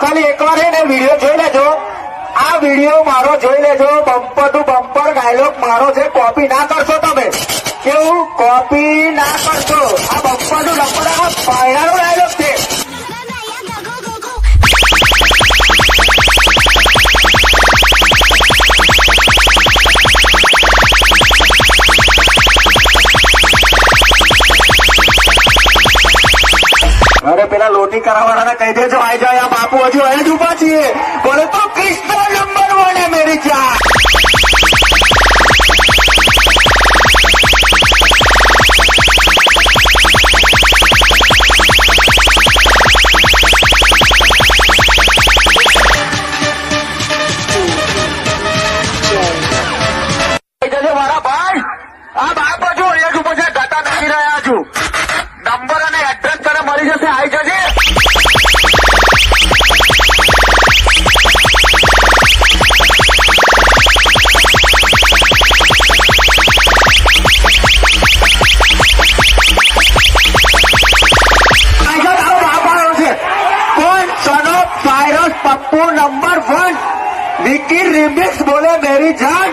ખાલી એકવાર હે ને વિડીયો જોઈ લેજો. આ વિડીયો મારો જોઈ લેજો. બમ્પર ટુ બમ્પર ડાયલોગ મારો છે. કોપી ના કરશો તમે. કેવું? કોપી ના કરશો. આ બમ્પર ટુ બમ્પર આ પાયણાનો ડાયલોગ છે. અરે પેલા લોટી કરાવવાળાને કહી દેજો આઈ જાય. આ બાપુ હજુ અહીં જ ઉભા છીએ. બોલે તો કૃષ્ણ નંબર 1 હે મેરી જાન. મારા ભાઈ આ બાપ હજુ અહીંયા જ ઉભો છે. ગતા નથી રહ્યા હજુ. નંબર અને એડ્રેસ તને મળી જશે. આવી જજે. તારો બાપ આવ્યો છે. કોણ? Son of virus Pappu number 1 Vicky remix બોલે મેરી જાન.